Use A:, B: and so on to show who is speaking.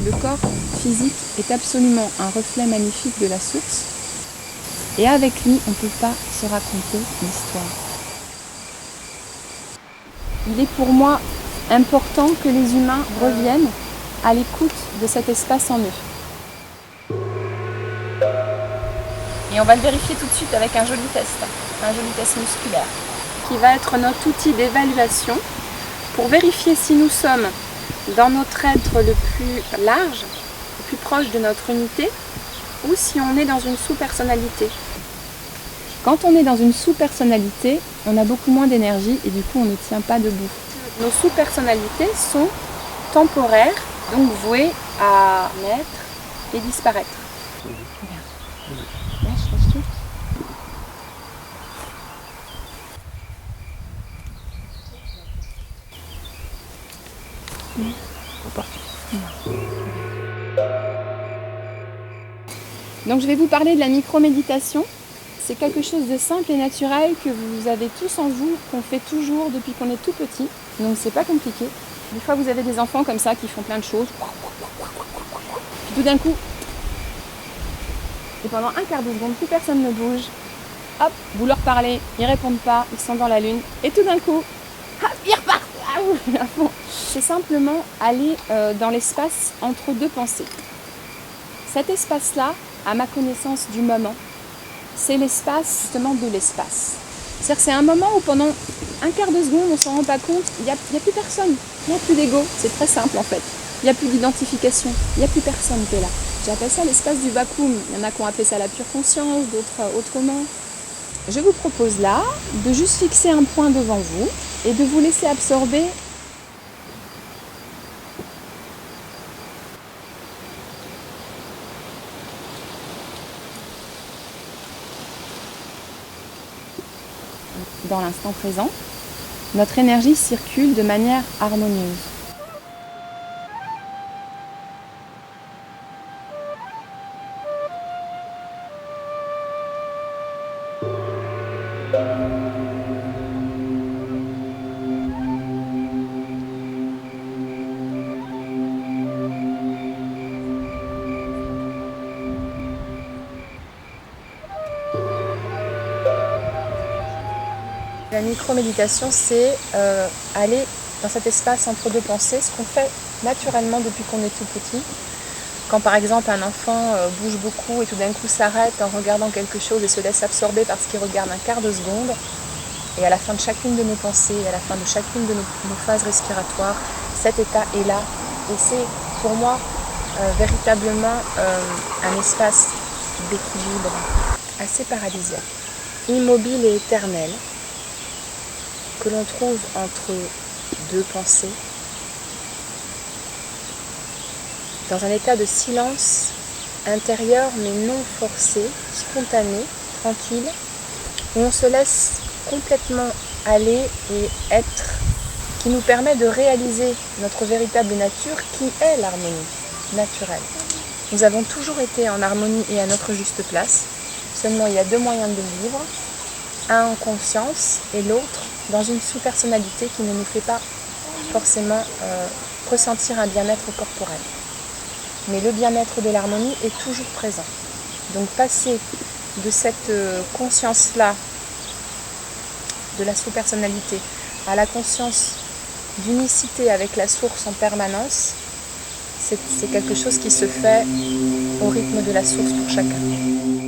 A: Le corps physique est absolument un reflet magnifique de la source. Et avec lui, on ne peut pas se raconter l'histoire. Il est pour moi important que les humains reviennent à l'écoute de cet espace en eux. Et on va le vérifier tout de suite avec un joli test musculaire, qui va être notre outil d'évaluation pour vérifier si nous sommes dans notre être le plus large, le plus proche de notre unité, ou si on est dans une sous-personnalité. Quand on est dans une sous-personnalité, on a beaucoup moins d'énergie et du coup on ne tient pas debout. Nos sous-personnalités sont temporaires, donc vouées à naître et disparaître. Donc je vais vous parler de la micro-méditation. C'est quelque chose de simple et naturel que vous avez tous en vous, qu'on fait toujours depuis qu'on est tout petit. Donc c'est pas compliqué. Des fois vous avez des enfants comme ça qui font plein de choses. Puis tout d'un coup, et pendant un quart de seconde, plus personne ne bouge. Hop, vous leur parlez, ils répondent pas, ils sont dans la lune. Et tout d'un coup, hop, ils repartent. C'est simplement aller dans l'espace entre deux pensées. Cet espace-là, à ma connaissance du moment, c'est l'espace justement de l'espace. C'est-à-dire que c'est un moment où pendant un quart de seconde, on ne s'en rend pas compte, il n'y a plus personne, il n'y a plus d'ego, c'est très simple en fait. Il n'y a plus d'identification, il n'y a plus personne qui est là. J'appelle ça l'espace du vacuum. Il y en a qui ont appelé ça la pure conscience, d'autres autrement. Je vous propose là de juste fixer un point devant vous et de vous laisser absorber dans l'instant présent. Notre énergie circule de manière harmonieuse. La micro-méditation, c'est aller dans cet espace entre deux pensées, ce qu'on fait naturellement depuis qu'on est tout petit. Quand par exemple un enfant bouge beaucoup et tout d'un coup s'arrête en regardant quelque chose et se laisse absorber parce qu'il regarde un quart de seconde, et à la fin de chacune de nos pensées, à la fin de chacune de nos phases respiratoires, cet état est là. Et c'est pour moi véritablement un espace d'équilibre assez paradisiaque, immobile et éternel, que l'on trouve entre deux pensées, dans un état de silence intérieur mais non forcé, spontané, tranquille, où on se laisse complètement aller et être, qui nous permet de réaliser notre véritable nature qui est l'harmonie naturelle. Nous avons toujours été en harmonie et à notre juste place, seulement il y a deux moyens de le vivre, un en conscience et l'autre dans une sous-personnalité qui ne nous fait pas forcément ressentir un bien-être corporel. Mais le bien-être de l'harmonie est toujours présent. Donc passer de cette conscience-là, de la sous-personnalité, à la conscience d'unicité avec la source en permanence, c'est quelque chose qui se fait au rythme de la source pour chacun.